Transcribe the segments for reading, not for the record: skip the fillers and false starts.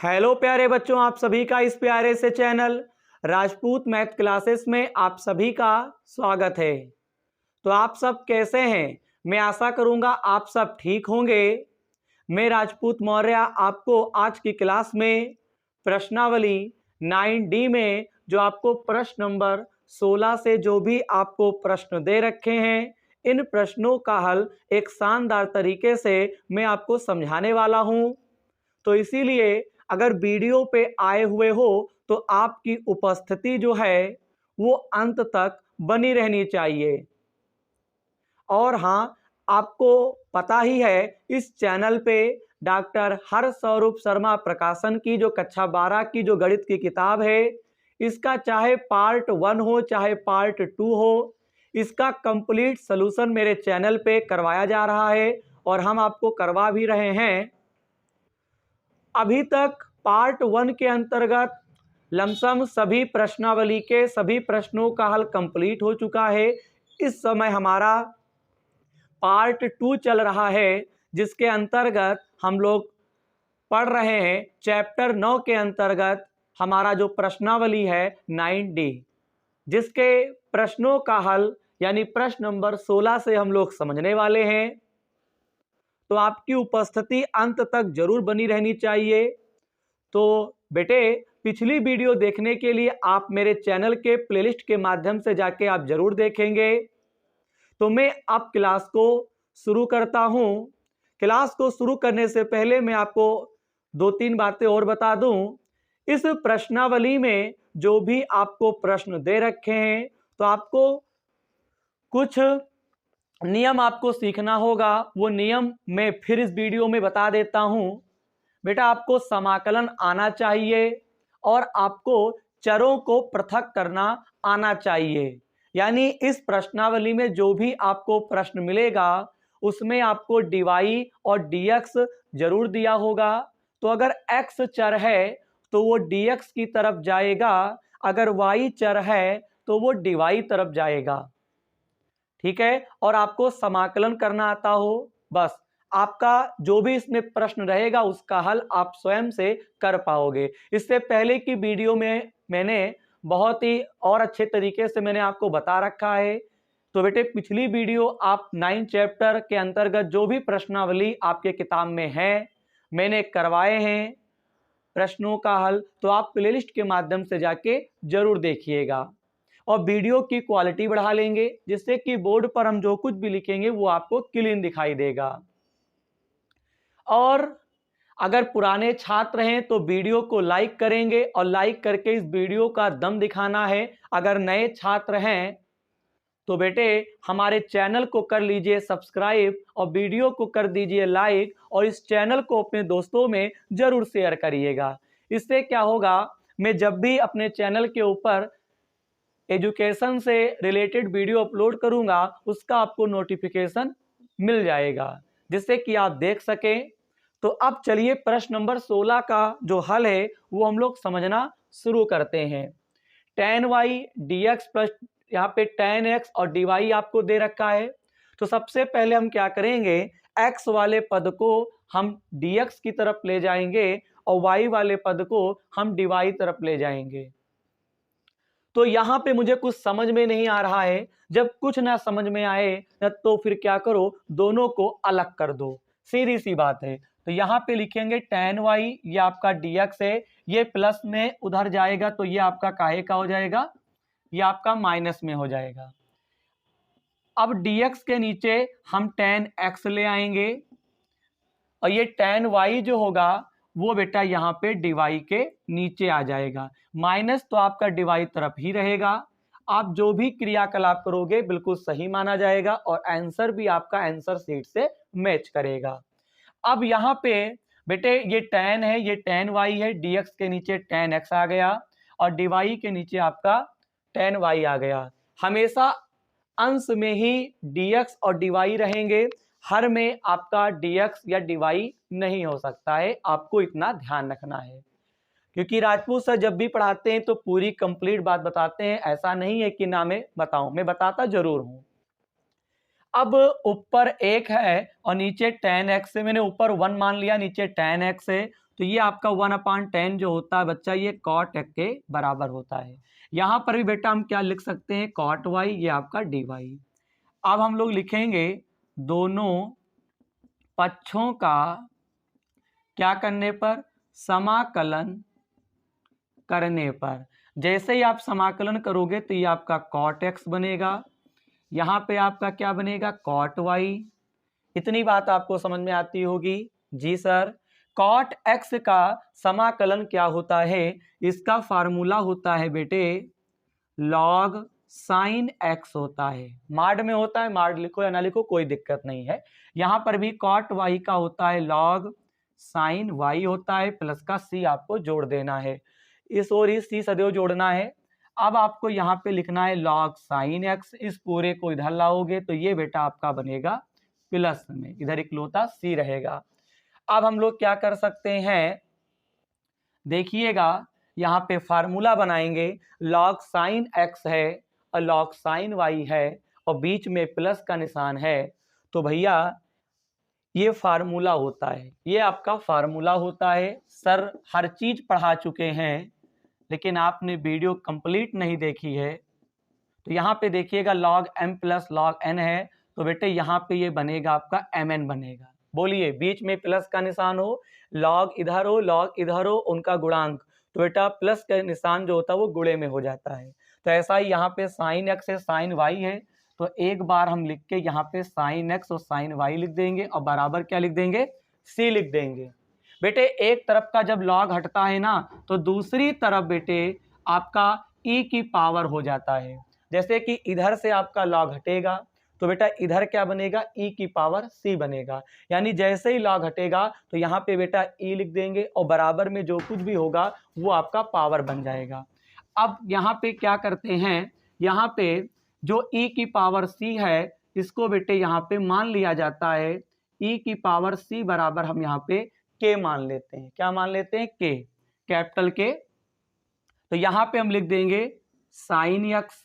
Hello प्यारे बच्चों, आप सभी का इस प्यारे से चैनल राजपूत मैथ क्लासेस में आप सभी का स्वागत है। तो आप सब कैसे हैं? मैं आशा करूंगा आप सब ठीक होंगे। मैं राजपूत मौर्य आपको आज की क्लास में प्रश्नावली 9D में जो आपको प्रश्न नंबर 16 से जो भी आपको प्रश्न दे रखे हैं, इन प्रश्नों का हल एक शानदार तरीके से मैं आपको समझाने वाला हूं। तो इसीलिए अगर वीडियो पे आए हुए हो तो आपकी उपस्थिति जो है वो अंत तक बनी रहनी चाहिए। और हाँ, आपको पता ही है इस चैनल पे डॉक्टर हरस्वरूप शर्मा प्रकाशन की जो कक्षा 12 की जो गणित की किताब है, इसका चाहे पार्ट 1 हो चाहे पार्ट 2 हो, इसका कंप्लीट सलूशन मेरे चैनल पे करवाया जा रहा है और हम आपको करवा भी रहे हैं। अभी तक पार्ट 1 के अंतर्गत लमसम सभी प्रश्नावली के सभी प्रश्नों का हल कंप्लीट हो चुका है। इस समय हमारा पार्ट 2 चल रहा है, जिसके अंतर्गत हम लोग पढ़ रहे हैं चैप्टर 9 के अंतर्गत हमारा जो प्रश्नावली है 9D, जिसके प्रश्नों का हल यानी प्रश्न नंबर 16 से हम लोग समझने वाले हैं। तो आपकी उपस्थिति अंत तक जरूर बनी रहनी चाहिए। तो बेटे, पिछली वीडियो देखने के लिए आप मेरे चैनल के प्लेलिस्ट के माध्यम से जाके आप जरूर देखेंगे। तो मैं अब क्लास को शुरू करता हूं। क्लास को शुरू करने से पहले मैं आपको 2-3 बातें और बता दूं। इस प्रश्नावली में जो भी आपको प्रश्न दे रखे हैं, तो आपको कुछ नियम आपको सीखना होगा। वो नियम मैं फिर इस वीडियो में बता देता हूं। बेटा, आपको समाकलन आना चाहिए और आपको चरों को पृथक करना आना चाहिए। यानी इस प्रश्नावली में जो भी आपको प्रश्न मिलेगा उसमें आपको dy और dx जरूर दिया होगा। तो अगर x चर है तो वो dx की तरफ जाएगा, अगर y चर है तो वो dy तरफ जाएगा। ठीक है, और आपको समाकलन करना आता हो, बस आपका जो भी इसमें प्रश्न रहेगा उसका हल आप स्वयं से कर पाओगे। इससे पहले की वीडियो में मैंने बहुत ही और अच्छे तरीके से मैंने आपको बता रखा है। तो बेटे, पिछली वीडियो आप 9 चैप्टर के अंतर्गत जो भी प्रश्नावली आपके किताब में है मैंने करवाए हैं प्रश्नों का हल, तो आप प्लेलिस्ट के माध्यम से जाके जरूर देखिएगा और वीडियो की क्वालिटी बढ़ा लेंगे, जिससे कि बोर्ड पर हम जो कुछ भी लिखेंगे वो आपको क्लीन दिखाई देगा। और अगर पुराने छात्र हैं तो वीडियो को लाइक करेंगे और लाइक करके इस वीडियो का दम दिखाना है। अगर नए छात्र हैं तो बेटे हमारे चैनल को कर लीजिए सब्सक्राइब और वीडियो को कर दीजिए लाइक और इस चैनल को अपने दोस्तों में जरूर शेयर करिएगा। इससे क्या होगा, मैं जब भी अपने चैनल के ऊपर एजुकेशन से रिलेटेड वीडियो अपलोड करूंगा उसका आपको नोटिफिकेशन मिल जाएगा, जिससे कि आप देख सकें। तो अब चलिए प्रश्न नंबर 16 का जो हल है वो हम लोग समझना शुरू करते हैं। tan y dx प्लस यहाँ पे tan x और dy आपको दे रखा है। तो सबसे पहले हम क्या करेंगे, x वाले पद को हम dx की तरफ ले जाएंगे और y वाले पद को हम dy तरफ ले जाएंगे। तो यहाँ पे मुझे कुछ समझ में नहीं आ रहा है। जब कुछ ना समझ में आए तो फिर क्या करो, दोनों को अलग कर दो, सीधी सी बात है। तो यहाँ पे लिखेंगे tan y, ये आपका dx है, ये प्लस में उधर जाएगा तो ये आपका काहे का हो जाएगा, ये आपका माइनस में हो जाएगा। अब dx के नीचे हम tan x ले आएंगे और ये tan y जो होगा वो बेटा यहाँ पे dy के नीचे आ जाएगा। माइनस तो आपका dy तरफ ही रहेगा। आप जो भी क्रियाकलाप करोगे बिल्कुल सही माना जाएगा और आंसर भी आपका आंसर शीट से मैच करेगा। अब यहाँ पे बेटे ये tan है, ये tan y है, dx के नीचे tan x आ गया और dy के नीचे आपका tan y आ गया। हमेशा अंश में ही dx और dy रहेंगे, हर में आपका dx या dy नहीं हो सकता है, आपको इतना ध्यान रखना है। क्योंकि राजपूत सर जब भी पढ़ाते हैं तो पूरी कंप्लीट बात बताते हैं, ऐसा नहीं है कि ना मैं बताऊं, मैं बताता जरूर हूं। अब ऊपर 1 है और नीचे tan x है, मैंने ऊपर 1 मान लिया, नीचे tan x है, तो ये आपका 1/10 जो होता है बच्चा ये cot x के बराबर होता है। यहाँ पर भी बेटा हम क्या लिख सकते हैं, cot y, ये आपका dy। अब हम लोग लिखेंगे दोनों पक्षों का क्या करने पर, समाकलन करने पर। जैसे ही आप समाकलन करोगे तो ये आपका cot x बनेगा, यहाँ पे आपका क्या बनेगा, cot y। इतनी बात आपको समझ में आती होगी। जी सर। cot x का समाकलन क्या होता है, इसका फार्मूला होता है बेटे log sin x होता है। मार्ड में होता है, मार्ड लिखो या ना लिखो कोई दिक्कत नहीं है। यहाँ पर भी cot y का होता है log sin y होता है, प्लस का c आपको जोड़ देना है, इस और इस c सदैव जोड़ना है। अब आपको यहाँ पे लिखना है log sin x, इस पूरे को इधर लाओगे तो ये बेटा आपका बनेगा प्लस में, इधर इकलौता c रहेगा। अब हम लोग क्या कर सकते हैं, देखिएगा यहाँ पे फार्मूला बनाएंगे, log sin x है और log sin y है और बीच में प्लस का निशान है, तो भैया ये फार्मूला होता है, ये आपका फार्मूला होता है। सर हर चीज पढ़ा चुके हैं लेकिन आपने वीडियो कंप्लीट नहीं देखी है, तो यहाँ पे देखिएगा log m plus log n है, तो बेटे यहाँ पे ये बनेगा आपका mn बनेगा। बोलिए, बीच में प्लस का निशान हो, log इधर हो, log इधर हो, उनका गुणांक, तो बेटा प्लस का निशान जो होता है वो गुणे में हो जाता है। तो ऐसा ही यहाँ पे sin x है, sin y है, तो एक बार हम लिख के यहाँ पे sin x और sin y लिख देंगे और बराबर क्या लिख देंगे, c लिख देंगे। बेटे एक तरफ का जब log हटता है ना तो दूसरी तरफ बेटे आपका e की पावर हो जाता है। जैसे कि इधर से आपका log हटेगा तो बेटा इधर क्या बनेगा, e की पावर c बनेगा। यानी जैसे ही log हटेगा तो यहाँ पे बेटा e लिख देंगे और बराबर में जो कुछ भी होगा वो आपका पावर बन जाएगा। अब यहाँ पे क्या करते हैं, यहाँ पे जो e की पावर c है इसको बेटे यहाँ पे मान लिया जाता है e की पावर c बराबर हम यहाँ पे k मान लेते हैं। क्या मान लेते हैं, k, कैपिटल K। तो यहाँ पे हम लिख देंगे sin x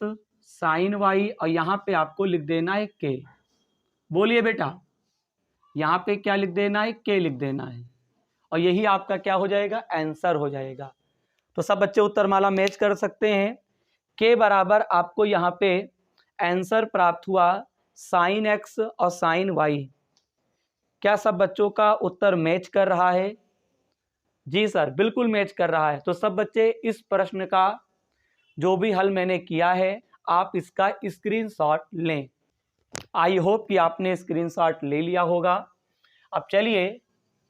sin y और यहाँ पे आपको लिख देना है k। बोलिए बेटा, यहाँ पे क्या लिख देना है, k लिख देना है और यही आपका क्या हो जाएगा, आंसर हो जाएगा। तो सब बच्चे उत्तरमाला मैच कर सकते हैं। k बराबर आपको यहाँ पे आंसर प्राप्त हुआ sin x और sin y। क्या सब बच्चों का उत्तर मैच कर रहा है? जी सर, बिल्कुल मैच कर रहा है। तो सब बच्चे इस प्रश्न का जो भी हल मैंने किया है आप इसका स्क्रीनशॉट लें। आई होप कि आपने स्क्रीनशॉट ले लिया होगा। अब चलिए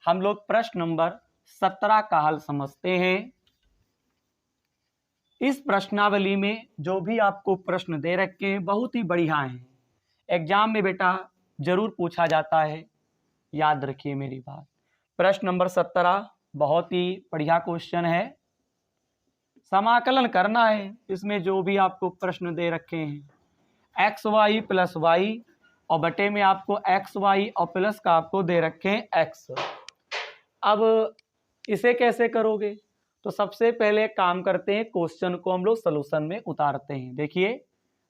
हम लोग प्रश्न नंबर 17 का हल समझते हैं। इस प्रश्नावली में जो भी आपको प्रश्न दे रखे हैं बहुत ही बढ़िया हैं, एग्जाम में बेटा जरूर पूछा जाता है, याद रखिए मेरी बात। प्रश्न नंबर 17 बहुत ही बढ़िया क्वेश्चन है, समाकलन करना है। इसमें जो भी आपको प्रश्न दे रखे हैं एक्स वाई प्लस वाई और बटे में आपको एक्स वाई और प्लस का आपको दे रखे हैं एक्स। अब इसे कैसे करोगे, तो सबसे पहले काम करते हैं, क्वेश्चन को हम लोग सोल्यूशन में उतारते हैं। देखिए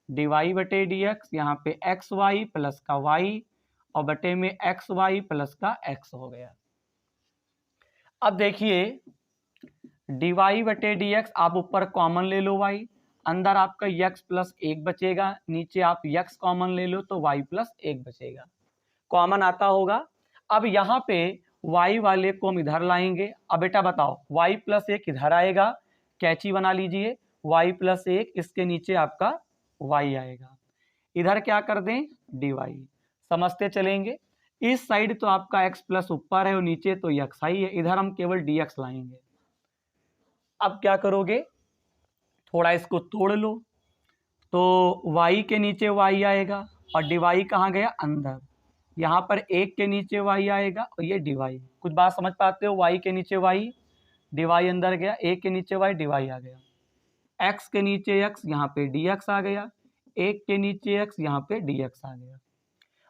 डी वाई बटे डी एक्स, यहाँ पे एक्स वाई प्लस का वाई और बटे में एक्स वाई प्लस का एक्स हो गया। अब देखिए डी वाई बटे डी एक्स, आप ऊपर कॉमन ले लो वाई, अंदर आपका यक्स प्लस 1 बचेगा, नीचे आप यक्स कॉमन ले लो तो वाई प्लस 1 बचेगा, कॉमन आता होगा। अब यहाँ पे y वाले को हम इधर लाएंगे। अब बेटा बताओ y प्लस 1 इधर आएगा, कैची बना लीजिए, y प्लस 1 इसके नीचे आपका y आएगा, इधर क्या कर दें dy, समझते चलेंगे। इस साइड तो आपका x प्लस ऊपर है और नीचे तो x ही है, इधर हम केवल dx लाएंगे। अब क्या करोगे, थोड़ा इसको तोड़ लो, तो y के नीचे y आएगा और dy कहाँ गया अंदर, यहाँ पर 1 के नीचे y आएगा और ये dy। कुछ बात समझ पाते हो, y के नीचे y, dy अंदर गया, 1 के नीचे y, dy आ गया, x के नीचे x, यहाँ पे dx आ गया, 1 के नीचे x, यहाँ पे dx आ गया।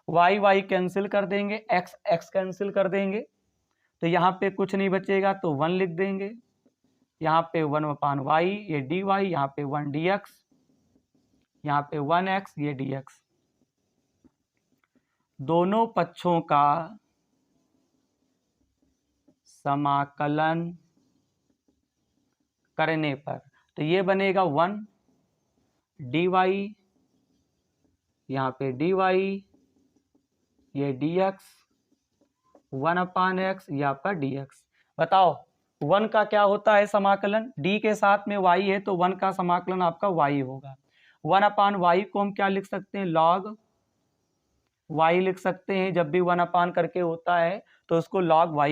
y y कैंसिल कर देंगे, x x कैंसिल कर देंगे, तो यहाँ पे कुछ नहीं बचेगा तो 1 लिख देंगे, यहाँ पे 1/y, ये dy, यहाँ पे 1 dx, यहाँ पे 1x, ये dx। दोनों पक्षों का समाकलन करने पर, तो ये बनेगा 1 dy, यहाँ पे dy, ये dx, 1/x, ये आपका dx। बताओ 1 का क्या होता है समाकलन, d के साथ में y है तो 1 का समाकलन आपका y होगा। 1/y को हम क्या लिख सकते हैं, log y लिख सकते हैं। जब भी 1/, करके होता है तो उसको log y,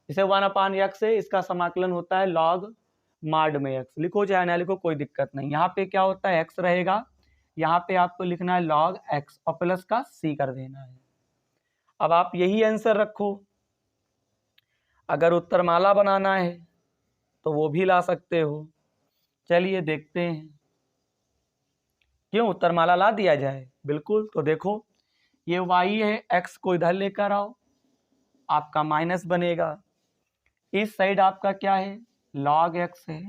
इसे 1/x है, इसका समाकलन होता है log माड में x। लिखो चाहे ना लिखो कोई दिक्कत नहीं। यहाँ पे क्या होता है, x रहेगा, यहाँ पे आपको लिखना है log x और प्लस का c कर देना है। अब आप यही आंसर रखो। अगर उत्तरमाला बनाना है तो वो भी ला सकते हो। चलिए देखते हैं, क्यों उत्तरमाला ला दिया जाए, बिल्कुल। तो देखो ये y है, x को इधर लेकर आओ, आपका माइनस बनेगा। इस साइड आपका क्या है, log x है,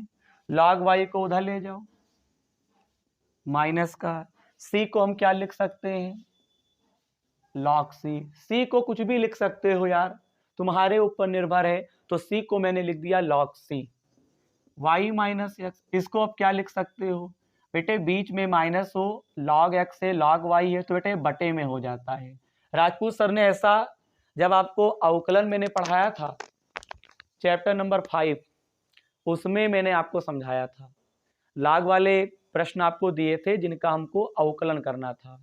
log y को उधर ले जाओ, माइनस का। c को हम क्या लिख सकते हैं, log c। c को कुछ भी लिख सकते हो यार, तुम्हारे ऊपर निर्भर है। तो c को मैंने लिख दिया log c। y minus x, इसको आप क्या लिख सकते हो बेटे, बीच में माइनस हो, log x है log y है तो बेटे बटे में हो जाता है। राजपूत सर ने ऐसा जब आपको अवकलन मैंने पढ़ाया था चैप्टर नंबर 5, उसमें मैंने आपको समझाया था। log वाले प्रश्न आपको दिए थे जिनका हमको अवकलन करना था।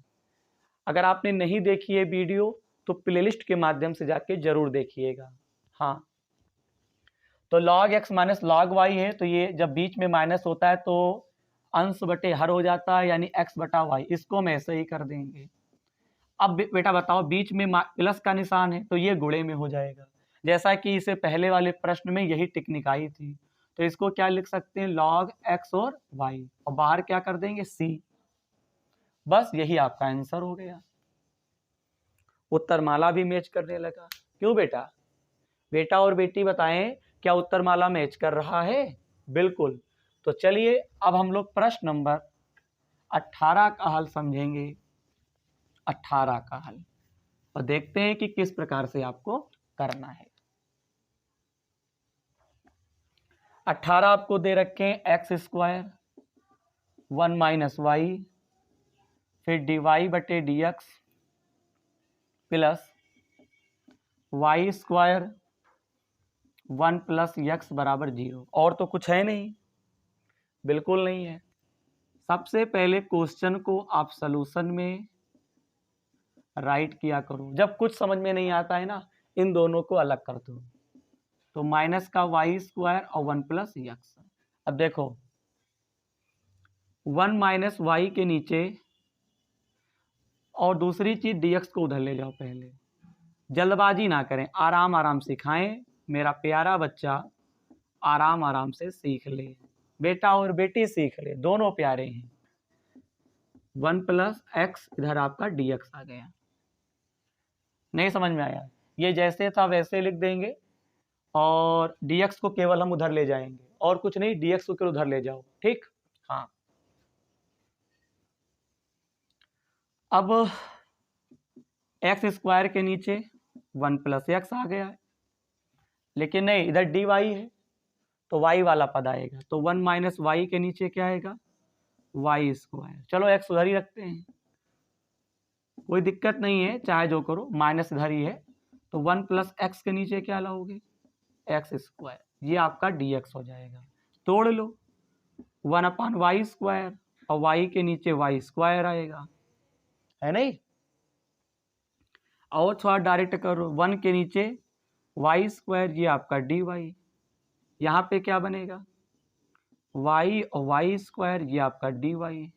अगर आपने नहीं देखी है वीडियो तो प्लेलिस्ट के माध्यम से जाके जरूर देखिएगा। हाँ, तो log x minus log y है, तो ये जब बीच में माइनस होता है तो अंश बटे हर हो जाता है, यानी x बटा y। इसको हम ऐसे ही कर देंगे। अब बेटा बताओ, बीच में प्लस का निशान है तो ये गुणे में हो जाएगा, जैसा कि इसे पहले वाले प्रश्न में यही टेक्निक आई थी। तो इसको क्या लिख सकते हैं, log x और y, और बाहर क्या कर देंगे c। बस यही आपका आंसर हो गया। उत्तरमाला भी मैच करने लगा। क्यों बेटा, बेटा और बेटी बताएं, क्या उत्तरमाला मैच कर रहा है, बिल्कुल। तो चलिए अब हम लोग प्रश्न नंबर 18 का हल समझेंगे। 18 का हल, और देखते हैं कि किस प्रकार से आपको करना है। 18 आपको दे रखे हैं, एक्स स्क्वायर 1 माइनस वाई, फिर dy बटे dx plus y square 1 plus x बराबर 0। और तो कुछ है नहीं, बिल्कुल नहीं है। सबसे पहले क्वेश्चन को आप सॉल्यूशन में राइट किया करो। जब कुछ समझ में नहीं आता है ना, इन दोनों को अलग कर दो। तो माइनस का वाई स्क्वायर और 1 प्लस एक्स। अब देखो 1 माइनस वाई के नीचे और दूसरी चीज dx को उधर ले जाओ। पहले जल्दबाजी ना करें, आराम आराम सिखाएं, मेरा प्यारा बच्चा आराम आराम से सीख ले। बेटा और बेटी सीख ले, दोनों प्यारे हैं। 1 प्लस एक्स, इधर आपका dx आ गया। नहीं समझ में आया, ये जैसे था वैसे लिख देंगे और dx को केवल हम उधर ले जाएंगे, और कुछ नहीं, dx को केवल उधर ले जाओ, ठीक। हाँ, अब एक्स स्क्वायर के नीचे 1 प्लस एक्स आ गया है, लेकिन नहीं, इधर dy है तो y वाला पद आएगा। तो 1 माइनस वाई के नीचे क्या आएगा, वाई स्क्वायर। चलो x उधर ही रखते हैं, कोई दिक्कत नहीं है, चाहे जो करो, माइनस इधर ही है। तो 1 प्लस एक्स के नीचे क्या लाओगे, एक्स स्क्वायर, ये आपका dx हो जाएगा। तोड़ लो, 1/y स्क्वायर, और y के नीचे वाई स्क्वायर आएगा, है नहीं। और थोड़ा डायरेक्ट करो, 1 के नीचे वाई स्क्वायर, ये आपका dy। यहाँ पे क्या बनेगा, y और वाई स्क्वायर, ये आपका dy।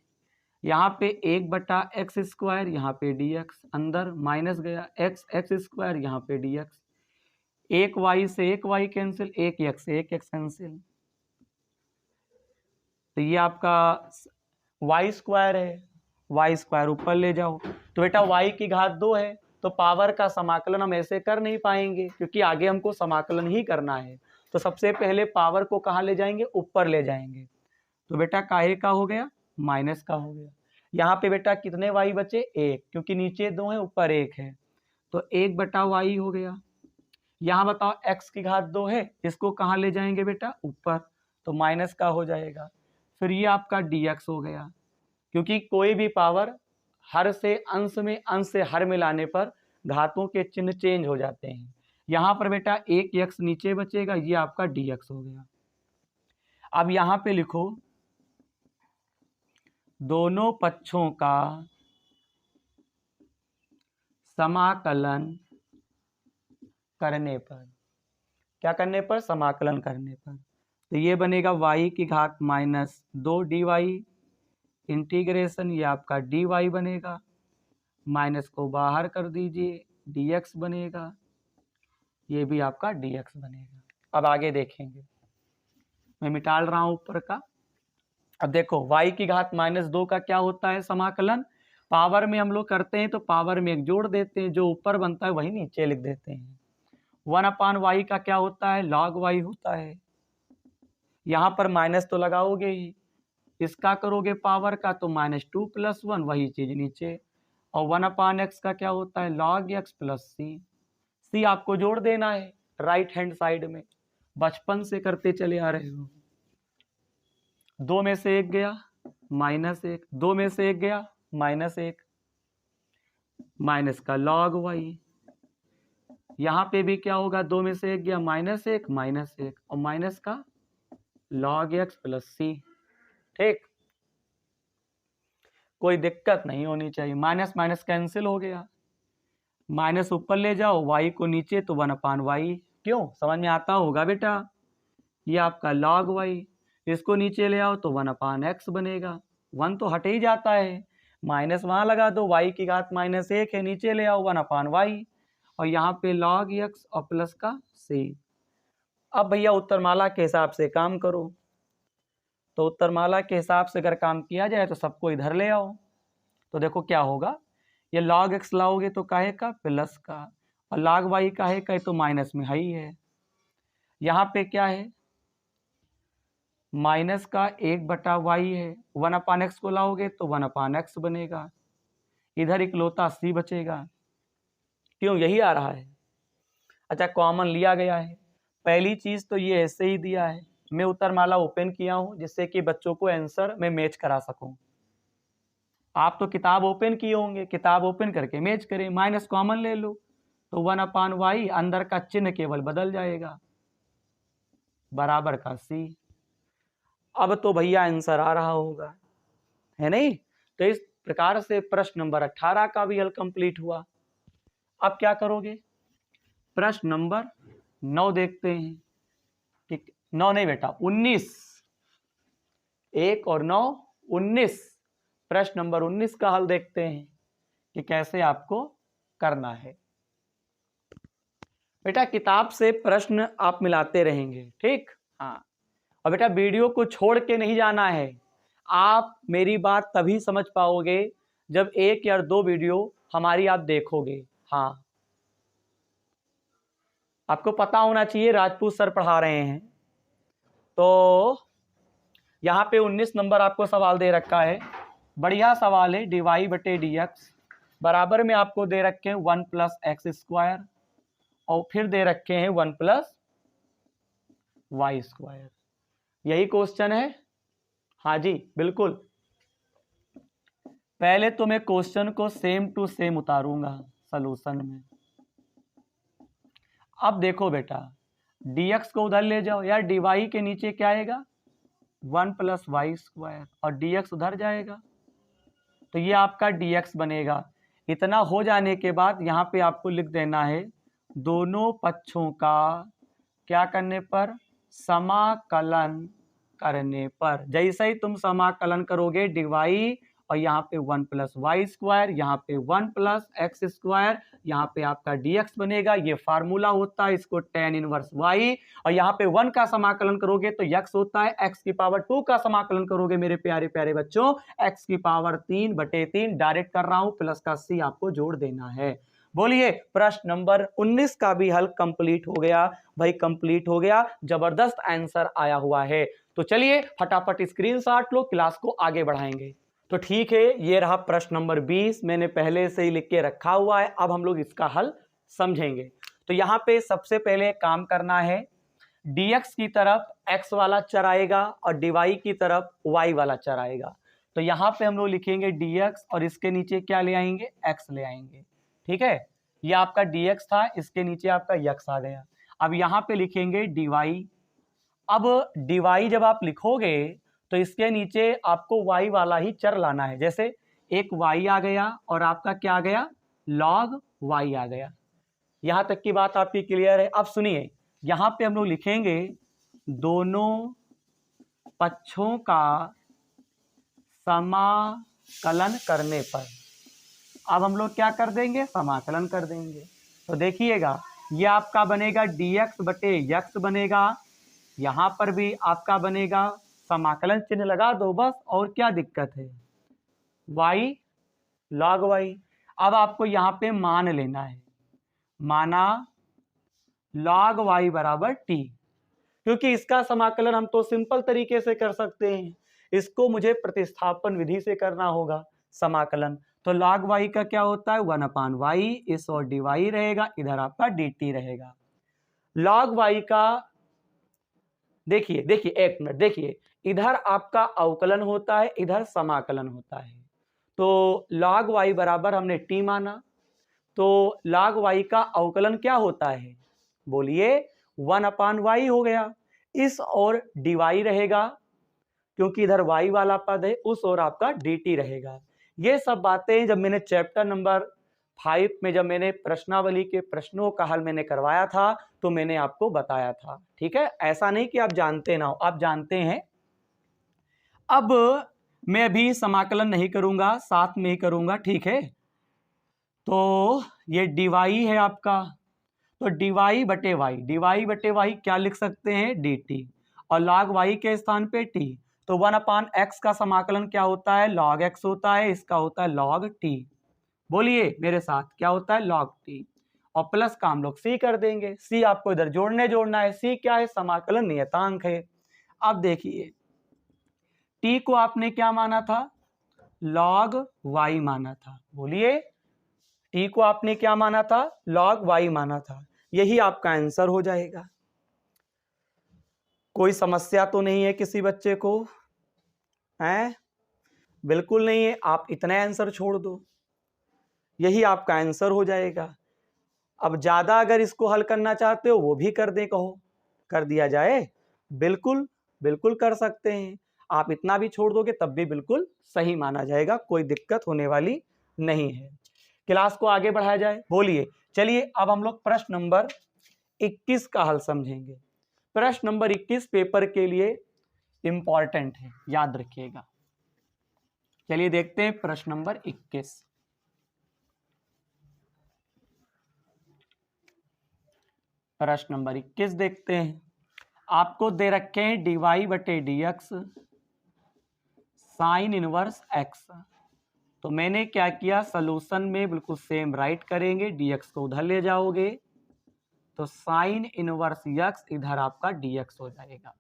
यहाँ पे 1 बटा एक्स स्क्वायर, यहाँ पे dx, अंदर माइनस गया, x एक्स स्क्वायर, यहाँ पे dx। एक y से एक y कैंसिल, एक x से एक x कैंसिल, तो ये आपका y स्क्वायर है। y स्क्वायर ऊपर ले जाओ, तो बेटा y की घात 2 है, तो पावर का समाकलन हम ऐसे कर नहीं पाएंगे, क्योंकि आगे हमको समाकलन ही करना है। तो सबसे पहले पावर को कहाँ ले जाएंगे, ऊपर ले जाएंगे। तो बेटा काहे का हो गया, माइनस का हो गया। यहाँ पे बेटा कितने y बचे, 1, क्योंकि नीचे 2 है ऊपर 1 है, तो 1 बटा वाई हो गया। यहाँ बताओ x की घात 2 है, इसको कहाँ ले जाएंगे बेटा, ऊपर, तो माइनस का हो जाएगा। फिर ये आपका dx हो गया, क्योंकि कोई भी पावर हर से अंश में, अंश से हर में लाने पर घातों के चिन्ह चेंज हो जाते हैं। यहाँ पर बेटा एक x नीचे बचेगा, ये आपका dx हो गया। अब यहाँ पे लिखो दोनों पक्षों का समाकलन करने पर, क्या करने पर, समाकलन करने पर, तो ये बनेगा y की घात -2 dy इंटीग्रेशन, ये आपका dy बनेगा, माइनस को बाहर कर दीजिए, dx बनेगा, ये भी आपका dx बनेगा। अब आगे देखेंगे, मैं मिटा रहा हूं ऊपर का। अब देखो y की घात -2 का क्या होता है, समाकलन। पावर में हम लोग करते हैं तो पावर में एक जोड़ देते हैं, जो ऊपर बनता है वही नीचे लिख देते हैं। 1/y का क्या होता है, log y होता है। यहाँ पर माइनस तो लगाओगे ही, इसका करोगे पावर का तो -2 + 1 वही चीज नीचे, और 1/x का क्या होता है, log x + c आपको जोड़ देना है राइट हैंड साइड में, बचपन से करते चले आ रहे हो। 2 में से 1 गया -1, 2 में से 1 गया -1, माइनस का log y, यहाँ पे भी क्या होगा, 2 में से 1 गया -1, और माइनस का log x + c। ठीक, कोई दिक्कत नहीं होनी चाहिए, माइनस माइनस कैंसिल हो गया, माइनस ऊपर ले जाओ, y को नीचे तो 1/y, क्यों, समझ में आता होगा बेटा। ये आपका log y, इसको नीचे ले आओ तो 1/x बनेगा, 1 तो हट ही जाता है, माइनस वहां लगा दो, y की घात -1 है, नीचे ले आओ 1/y, और यहाँ पे log x और प्लस का c। अब भैया उत्तरमाला के हिसाब से काम करो, तो उत्तरमाला के हिसाब से अगर काम किया जाए तो सबको इधर ले आओ, तो देखो क्या होगा, ये log x लाओगे तो काहे का, प्लस का, और log y काहे का, तो माइनस में ही है। यहाँ पे क्या है, माइनस का 1/y है, 1/x को लाओगे तो 1/x बनेगा, इधर इकलौता c बचेगा, क्यों, यही आ रहा है। अच्छा, कॉमन लिया गया है, पहली चीज तो ये ऐसे ही दिया है, मैं उत्तरमाला ओपन किया हूं जिससे कि बच्चों को आंसर में मैच करा सकूं। आप तो किताब ओपन किए होंगे, किताब ओपन करके मैच करें, माइनस कॉमन ले लो तो 1/y, अंदर का चिन्ह केवल बदल जाएगा, बराबर का c। अब तो भैया आंसर आ रहा होगा, है नहीं। तो इस प्रकार से प्रश्न नंबर 18 का भी हल कंप्लीट हुआ। अब क्या करोगे, प्रश्न नंबर 9 देखते हैं। ठीक, 9 नहीं बेटा 19, 1 और 9 19, प्रश्न नंबर 19 का हल देखते हैं कि कैसे आपको करना है। बेटा किताब से प्रश्न आप मिलाते रहेंगे, ठीक, हाँ, और बेटा वीडियो को छोड़ के नहीं जाना है, आप मेरी बात तभी समझ पाओगे जब 1 या 2 वीडियो हमारी आप देखोगे। हाँ, आपको पता होना चाहिए राजपूत सर पढ़ा रहे हैं। तो यहाँ पे 19 नंबर आपको सवाल दे रखा है, बढ़िया सवाल है, dy/dx बराबर में आपको दे रखे हैं 1 + x², और फिर दे रखे हैं 1 + y², यही क्वेश्चन है। हाँ जी बिल्कुल, पहले तो मैं क्वेश्चन को सेम टू सेम उतारूंगा सॉल्यूशन में। अब देखो बेटा, dx को उधर ले जाओ, यार dy के नीचे क्या आएगा, 1 + y², और dx उधर जाएगा तो ये आपका dx बनेगा। इतना हो जाने के बाद यहाँ पे आपको लिख देना है दोनों पक्षों का क्या करने पर, समाकलन करने पर। जैसे ही तुम समाकलन करोगे dy, और यहाँ पे 1 + y², यहाँ पे 1 + x², यहाँ पे आपका dx बनेगा, ये फार्मूला होता है, इसको tan इनवर्स y, और यहाँ पे 1 का समाकलन करोगे तो x होता है, x⁻2 का समाकलन करोगे मेरे प्यारे प्यारे बच्चों, x⁻3/3, डायरेक्ट कर रहा हूं, प्लस का c आपको जोड़ देना है। बोलिए, प्रश्न नंबर 19 का भी हल कंप्लीट हो गया भाई, कंप्लीट हो गया, जबरदस्त आंसर आया हुआ है। तो चलिए फटाफट स्क्रीनशॉट लो, क्लास को आगे बढ़ाएंगे। तो ठीक है, ये रहा प्रश्न नंबर 20, मैंने पहले से ही लिख के रखा हुआ है, अब हम लोग इसका हल समझेंगे। तो यहाँ पे सबसे पहले काम करना है, dx की तरफ x वाला चर आएगा और dy की तरफ y वाला चर आएगा। तो यहाँ पे हम लोग लिखेंगे dx और इसके नीचे क्या ले आएंगे, x ले आएंगे। ठीक है, ये आपका dx था, इसके नीचे आपका x आ गया। अब यहाँ पे लिखेंगे dy। अब dy जब आप लिखोगे तो इसके नीचे आपको y वाला ही चर लाना है। जैसे एक y आ गया और आपका क्या आ गया, log y आ गया। यहां तक की बात आपकी क्लियर है। अब सुनिए, यहां पे हम लोग लिखेंगे दोनों पक्षों का समाकलन करने पर। अब हम लोग क्या कर देंगे, समाकलन कर देंगे। तो देखिएगा, ये आपका बनेगा dx बटे x बनेगा, यहां पर भी आपका बनेगा, समाकलन चिन्ह लगा दो बस, और क्या दिक्कत है, y log y। अब आपको यहाँ पे मान लेना है, माना log y बराबर t, क्योंकि इसका समाकलन हम तो सिंपल तरीके से कर सकते हैं, इसको मुझे प्रतिस्थापन विधि से करना होगा समाकलन। तो log y का क्या होता है, 1/y, इस और dy रहेगा, इधर आपका dt रहेगा। log y का देखिए एक मिनट, देखिए इधर आपका अवकलन होता है, इधर समाकलन होता है। तो log y बराबर हमने t माना, तो log y का अवकलन क्या होता है, बोलिए 1/y हो गया, इस और dy रहेगा, क्योंकि इधर y वाला पद है, उस और आपका dt रहेगा। ये सब बातें जब मैंने चैप्टर नंबर 5 में जब मैंने प्रश्नावली के प्रश्नों का हल मैंने करवाया था तो मैंने आपको बताया था। ठीक है, ऐसा नहीं कि आप जानते ना हो, आप जानते हैं। अब मैं अभी समाकलन नहीं करूंगा, साथ में ही करूंगा, ठीक है। तो ये dy है आपका, तो dy बटे y क्या लिख सकते हैं, dt, और log y के स्थान पे t, तो 1/x का समाकलन क्या होता है, log x होता है, इसका होता है log t। बोलिए मेरे साथ, क्या होता है, log t, और प्लस का हम लोग c कर देंगे। c आपको इधर जोड़ना है, c क्या है, समाकलन नियतांक है। अब देखिए, t को आपने क्या माना था, log y माना था, बोलिए t को आपने क्या माना था, log y माना था। यही आपका आंसर हो जाएगा। कोई समस्या तो नहीं है किसी बच्चे को, है? बिल्कुल नहीं है, आप इतना आंसर छोड़ दो, यही आपका आंसर हो जाएगा। अब ज्यादा अगर इसको हल करना चाहते हो वो भी कर दे, कहो कर दिया जाए, बिल्कुल बिल्कुल कर सकते हैं। आप इतना भी छोड़ दोगे तब भी बिल्कुल सही माना जाएगा, कोई दिक्कत होने वाली नहीं है। क्लास को आगे बढ़ाया जाए, बोलिए। चलिए अब हम लोग प्रश्न नंबर 21 का हल समझेंगे। प्रश्न नंबर 21 पेपर के लिए इंपॉर्टेंट है, याद रखिएगा। चलिए देखते हैं प्रश्न नंबर 21। प्रश्न नंबर 21 देखते हैं। आपको दे रखे हैं dy बटे dx साइन इनवर्स x। तो मैंने क्या किया, सोल्यूशन में बिल्कुल सेम राइट करेंगे, dx को उधर ले जाओगे तो साइन इनवर्स x इधर आपका dx हो जाएगा।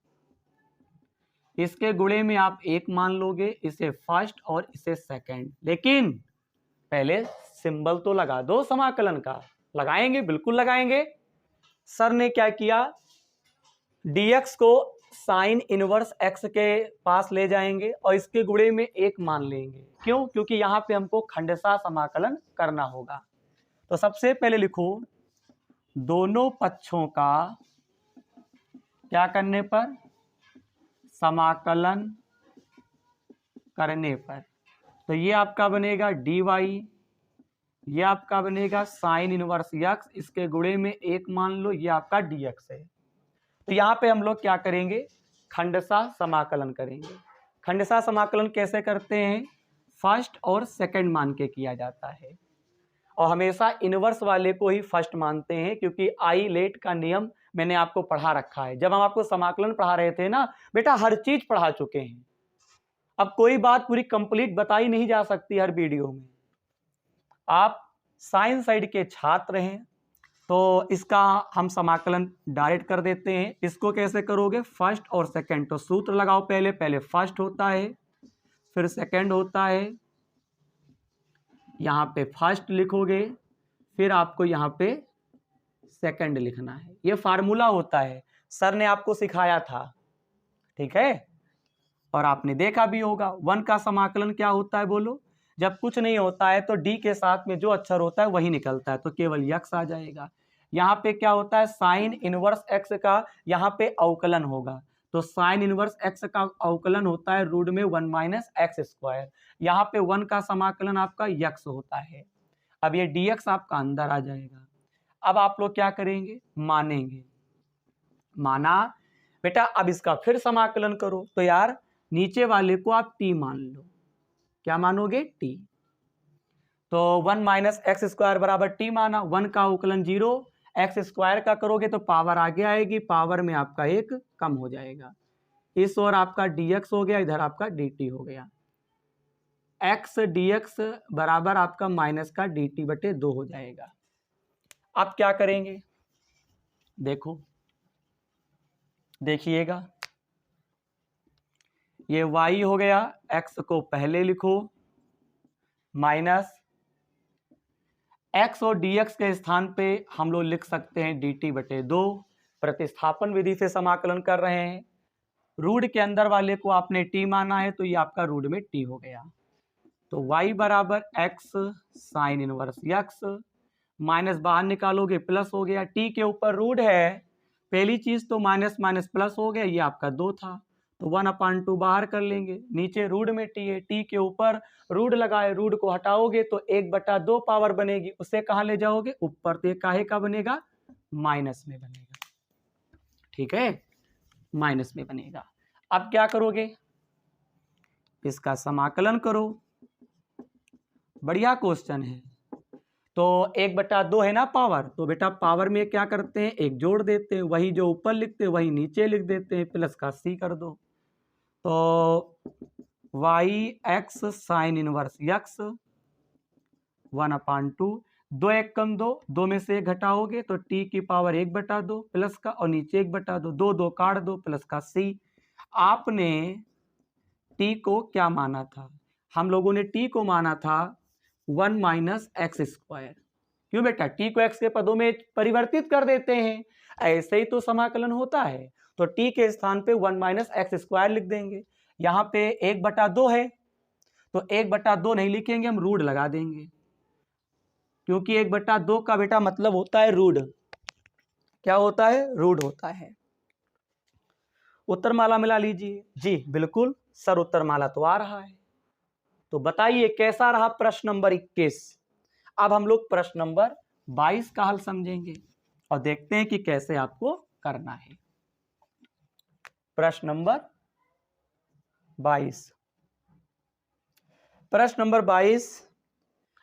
इसके गुणे में आप एक मान लोगे, इसे फर्स्ट और इसे सेकंड, लेकिन पहले सिंबल तो लगा दो समाकलन का। लगाएंगे, बिल्कुल लगाएंगे। सर ने क्या किया, dx को साइन इनवर्स x के पास ले जाएंगे और इसके गुणे में एक मान लेंगे। क्यों, क्योंकि यहाँ पे हमको खंडशः समाकलन करना होगा। तो सबसे पहले लिखो, दोनों पक्षों का क्या करने पर, समाकलन करने पर। तो ये आपका बनेगा dy, ये आपका बनेगा साइन इनवर्स x, इसके गुणे में एक मान लो, ये आपका dx है। तो यहाँ पे हम लोग क्या करेंगे, खंडशः समाकलन करेंगे। खंडशः समाकलन कैसे करते हैं, फर्स्ट और सेकंड मान के किया जाता है, और हमेशा इनवर्स वाले को ही फर्स्ट मानते हैं, क्योंकि आई लेट का नियम मैंने आपको पढ़ा रखा है। जब हम आपको समाकलन पढ़ा रहे थे ना बेटा, हर चीज पढ़ा चुके हैं। अब कोई बात पूरी कंप्लीट बताई नहीं जा सकती हर वीडियो में। आप साइंस साइड के छात्र हैं तो इसका हम समाकलन डायरेक्ट कर देते हैं। इसको कैसे करोगे, फर्स्ट और सेकंड, तो सूत्र लगाओ। पहले फर्स्ट होता है, फिर सेकंड होता है, यहाँ पे फर्स्ट लिखोगे, फिर आपको यहाँ पे सेकंड लिखना है। ये फार्मूला होता है, सर ने आपको सिखाया था, ठीक है, और आपने देखा भी होगा। 1 का समाकलन क्या होता है बोलो? जब कुछ नहीं होता है तो डी के साथ में जो अक्षर होता है वही निकलता है, तो केवल यक्स आ जाएगा। यहाँ पे क्या होता है, साइन इनवर्स एक्स का यहाँ पे अवकलन होगा, तो साइन इनवर्स एक्स का अवकलन होता है रूट में 1 माइनस एक्स स्क्वायर। यहाँ पे 1 का समाकलन आपका यक्स होता है। अब ये dx आपका अंदर आ जाएगा। अब आप लोग क्या करेंगे, मानेंगे। माना बेटा, अब इसका फिर समाकलन करो, तो यार नीचे वाले को आप t मान लो। क्या मानोगे? t। तो 1 माइनस एक्स स्क्वायर बराबर t माना, 1 का अवकलन 0, एक्स स्क्वायर का करोगे तो पावर आगे आएगी, पावर में आपका एक कम हो जाएगा, इस ओर आपका dx हो गया, इधर आपका dt हो गया। x dx बराबर आपका माइनस का dt बटे 2 हो जाएगा। अब क्या करेंगे, देखो, देखिएगा, ये y हो गया, x को पहले लिखो, माइनस x और dx के स्थान पे हम लोग लिख सकते हैं dt बटे 2। प्रतिस्थापन विधि से समाकलन कर रहे हैं, रूट के अंदर वाले को आपने t माना है, तो ये आपका रूट में t हो गया। तो y बराबर x sine inverse x, minus बाहर निकालोगे प्लस हो गया, t के ऊपर रूट है, पहली चीज तो माइनस माइनस प्लस हो गया, ये आपका 2 था, तो 1/2 बाहर कर लेंगे, नीचे रूट में t है, t के ऊपर रूट लगाए, रूट को हटाओगे तो 1/2 पावर बनेगी, उसे कहाँ ले जाओगे? ऊपर, तो काहे का बनेगा? माइनस में बनेगा, ठीक है, माइनस में बनेगा। अब क्या करोगे, इसका समाकलन करो, बढ़िया क्वेश्चन है। तो 1/2 है ना पावर, तो बेटा पावर में क्या करते हैं, एक जोड़ देते हैं, वही जो ऊपर लिखते हैं वही नीचे लिख देते हैं, प्लस का c कर दो, तो y x sine inverse x 1/2, 2 1 कम 2, 2 में से 1 घटाओगे तो t की पावर 1/2 प्लस का, और नीचे 1/2, 2 2 काट दो, प्लस का c। आपने t को क्या माना था? हम लोगों ने t को माना था 1 माइनस एक्स स्क्वायर। क्यों बेटा? t को x के पदों में परिवर्तित कर देते हैं, ऐसे ही तो समाकलन होता है। तो t के स्थान पे 1 माइनस एक्स स्क्वायर लिख देंगे। यहाँ पे 1/2 है, तो 1/2 नहीं लिखेंगे, हम रूट लगा देंगे, क्योंकि 1/2 का बेटा मतलब होता है रूट। क्या होता है? रूट होता है। उत्तरमाला मिला लीजिए। जी बिल्कुल सर, उत्तरमाला तो आ रहा है। तो बताइए कैसा रहा प्रश्न नंबर 21। अब हम लोग प्रश्न नंबर 22 का हल समझेंगे और देखते हैं कि कैसे आपको करना है। प्रश्न नंबर 22, प्रश्न नंबर 22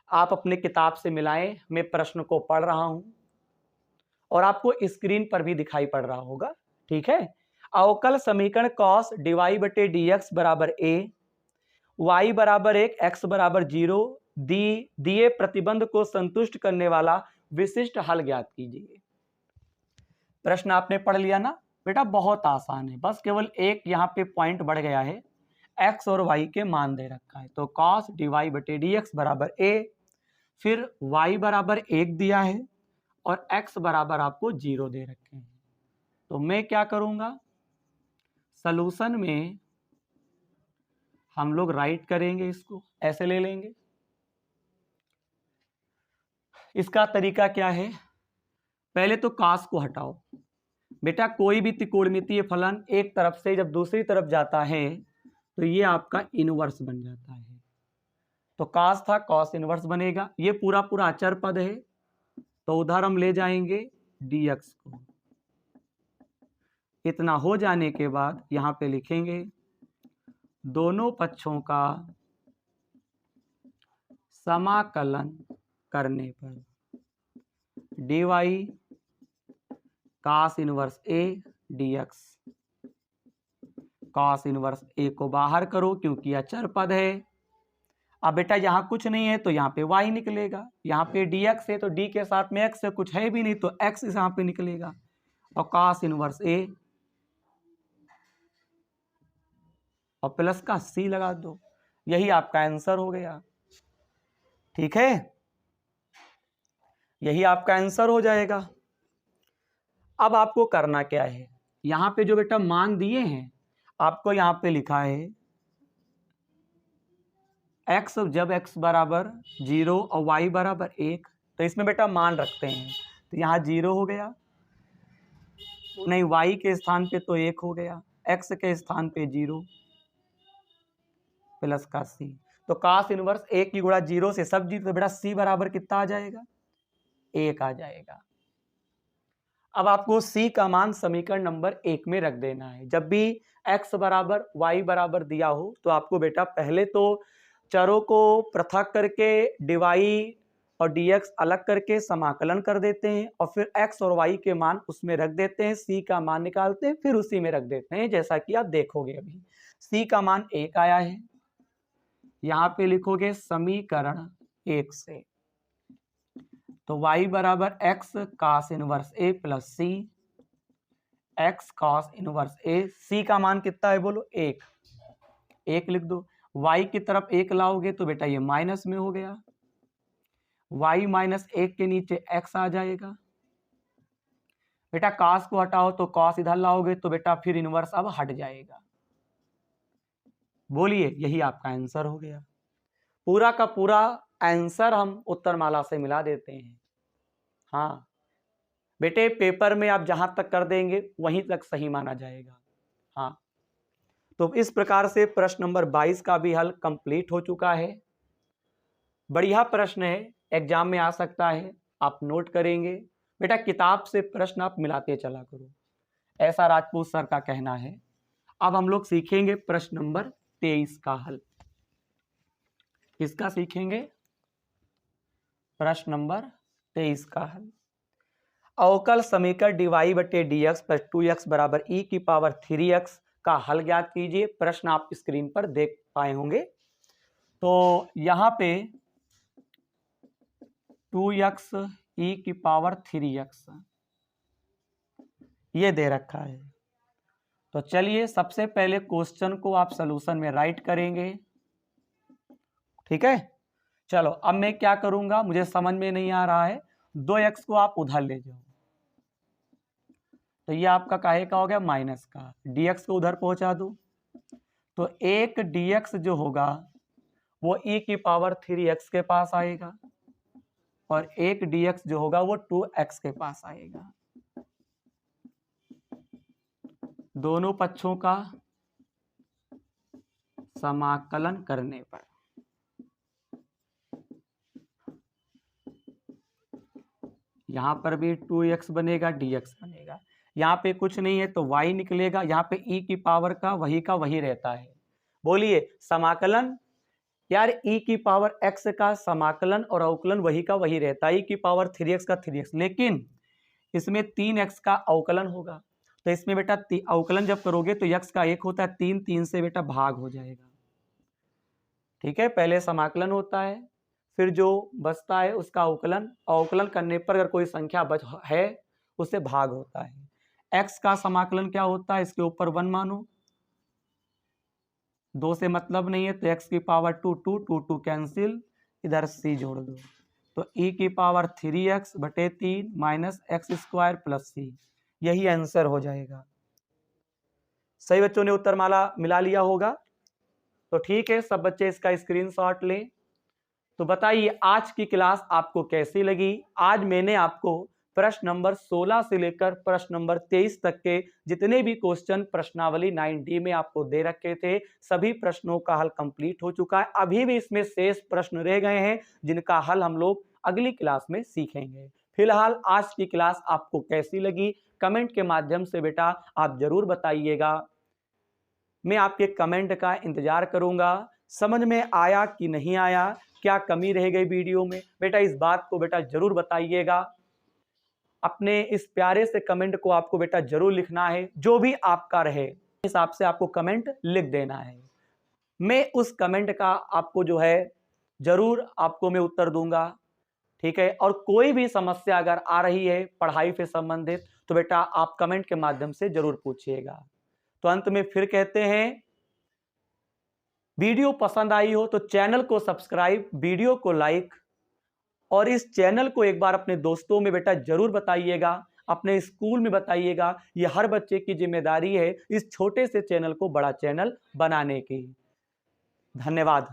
आप अपने किताब से मिलाएं, मैं प्रश्न को पढ़ रहा हूं और आपको स्क्रीन पर भी दिखाई पड़ रहा होगा, ठीक है। अवकल समीकरण cos dy बटे dx बराबर a, y बराबर 1, x बराबर 0 दिए प्रतिबंध को संतुष्ट करने वाला विशिष्ट हल ज्ञात कीजिए। प्रश्न आपने पढ़ लिया ना बेटा, बहुत आसान है, बस केवल एक यहाँ पे पॉइंट बढ़ गया है, x और y के मान दे रखा है, तो cos dy बटे dx बराबर a, फिर y बराबर 1 दिया है और x बराबर आपको 0 दे रखे हैं। तो मैं क्या करूंगा, सलूशन में हम लोग राइट करेंगे, इसको ऐसे ले लेंगे। इसका तरीका क्या है, पहले तो cos को हटाओ बेटा, कोई भी त्रिकोणमितीय फलन एक तरफ से जब दूसरी तरफ जाता है तो ये आपका इनवर्स बन जाता है, तो cos था cos इनवर्स बनेगा। ये पूरा पूरा अचर पद है, तो उधर हम ले जाएंगे dx को। इतना हो जाने के बाद यहाँ पे लिखेंगे दोनों पक्षों का समाकलन करने पर dy cos inverse a dx। cos inverse a को बाहर करो क्योंकि अचर पद है। अब बेटा यहाँ कुछ नहीं है तो यहाँ पे y निकलेगा, यहाँ पे dx है तो d के साथ में x है, कुछ है भी नहीं तो x यहाँ पे निकलेगा, और cos इनवर्स a और प्लस का c लगा दो, यही आपका आंसर हो गया, ठीक है, यही आपका आंसर हो जाएगा। अब आपको करना क्या है, यहाँ पे जो बेटा मान दिए हैं आपको यहाँ पे लिखा है x, जब x बराबर 0 और y बराबर 1, तो इसमें बेटा मान रखते हैं, तो यहाँ 0 हो गया, नहीं y के स्थान पे तो 1 हो गया, x के स्थान पे 0 प्लस का c, तो cos इनवर्स 1 की गुणा 0 से सब 0, तो बेटा c बराबर कितना आ जाएगा, 1 आ जाएगा। अब आपको c का मान समीकरण नंबर 1 में रख देना है। जब भी x बराबर y बराबर दिया हो तो आपको बेटा पहले तो चरों को पृथक करके dy और dx अलग करके समाकलन कर देते हैं और फिर x और y के मान उसमें रख देते हैं, c का मान निकालते हैं फिर उसी में रख देते हैं, जैसा कि आप देखोगे अभी। c का मान 1 आया है, यहाँ पे लिखोगे समीकरण 1 से, तो y बराबर x cos inverse a plus c, x cos inverse a, c का मान कितना है बोलो 1, 1 लिख दो, y की तरफ 1 लाओगे तो बेटा ये माइनस में हो गया, y माइनस 1 के नीचे x आ जाएगा, बेटा cos को हटाओ तो cos इधर लाओगे तो बेटा फिर इनवर्स अब हट जाएगा। बोलिए यही आपका आंसर हो गया। पूरा का पूरा आंसर हम उत्तरमाला से मिला देते हैं। हाँ बेटे पेपर में आप जहां तक कर देंगे वहीं तक सही माना जाएगा। हाँ तो इस प्रकार से प्रश्न नंबर 22 का भी हल कंप्लीट हो चुका है। बढ़िया प्रश्न है, एग्जाम में आ सकता है, आप नोट करेंगे। बेटा किताब से प्रश्न आप मिलाते चला करो, ऐसा राजपूत सर का कहना है। अब हम लोग सीखेंगे प्रश्न नंबर 23 का हल। किसका सीखेंगे? प्रश्न नंबर 23 का हल। अवकल समीकरण dy बटे dx प्लस 2x बराबर e की पावर 3x का हल ज्ञात कीजिए। प्रश्न आप स्क्रीन पर देख पाए होंगे। तो यहां पे 2x e की पावर 3x ये दे रखा है। तो चलिए सबसे पहले क्वेश्चन को आप सॉल्यूशन में राइट करेंगे, ठीक है। चलो अब मैं क्या करूंगा, मुझे समझ में नहीं आ रहा है, 2x को आप उधर ले जाओ, तो ये आपका काहे का हो गया माइनस का, dx को उधर पहुंचा दो, तो एक dx जो होगा वो e की पावर 3x के पास आएगा और एक dx जो होगा वो 2x के पास आएगा। दोनों पक्षों का समाकलन करने पर यहां पर भी 2x बनेगा, dx बनेगा। यहाँ पे कुछ नहीं है तो y निकलेगा, यहाँ पे e की पावर का वही रहता है। बोलिए समाकलन, यार e की पावर x का समाकलन और अवकलन वही का वही रहता है, e की पावर 3x का 3x, लेकिन इसमें 3x का अवकलन होगा। तो इसमें बेटा अवकलन जब करोगे तो x का 1 होता है, 3 3 से बेटा भाग हो जाएगा, ठीक है। पहले समाकलन होता है, फिर जो बचता है उसका अवकलन, अवकलन करने पर अगर कोई संख्या बच है उससे भाग होता है। x का समाकलन क्या होता है, इसके ऊपर 1 मानो, 2 से मतलब नहीं है तो x की पावर 2 2 2 2 कैंसिल, इधर c जोड़ दो, तो e की पावर 3x बटे 3 minus x square plus c, यही आंसर हो जाएगा। सही बच्चों ने उत्तरमाला मिला लिया होगा, तो ठीक है सब बच्चे इसका स्क्रीनशॉट लें। तो बताइए आज की क्लास आपको कैसी लगी। आज मैंने आपको प्रश्न नंबर 16 से लेकर प्रश्न नंबर 23 तक के जितने भी क्वेश्चन प्रश्नावली 9D में आपको दे रखे थे सभी प्रश्नों का हल कंप्लीट हो चुका है। अभी भी इसमें शेष प्रश्न रह गए हैं जिनका हल हम लोग अगली क्लास में सीखेंगे। फिलहाल आज की क्लास आपको कैसी लगी कमेंट के माध्यम से बेटा आप जरूर बताइएगा, मैं आपके कमेंट का इंतजार करूंगा। समझ में आया कि नहीं आया, क्या कमी रह गई वीडियो में, बेटा इस बात को बेटा जरूर बताइएगा। अपने इस प्यारे से कमेंट को आपको बेटा जरूर लिखना है, जो भी आपका रहे इस हिसाब से आपको कमेंट लिख देना है। मैं उस कमेंट का आपको जो है जरूर आपको मैं उत्तर दूंगा, ठीक है। और कोई भी समस्या अगर आ रही है पढ़ाई से संबंधित तो बेटा आप कमेंट के माध्यम से जरूर पूछिएगा। तो अंत में फिर कहते हैं, वीडियो पसंद आई हो तो चैनल को सब्सक्राइब, वीडियो को लाइक और इस चैनल को एक बार अपने दोस्तों में बेटा जरूर बताइएगा। अपने स्कूल में बताइएगा। ये हर बच्चे की जिम्मेदारी है इस छोटे से चैनल को बड़ा चैनल बनाने की। धन्यवाद।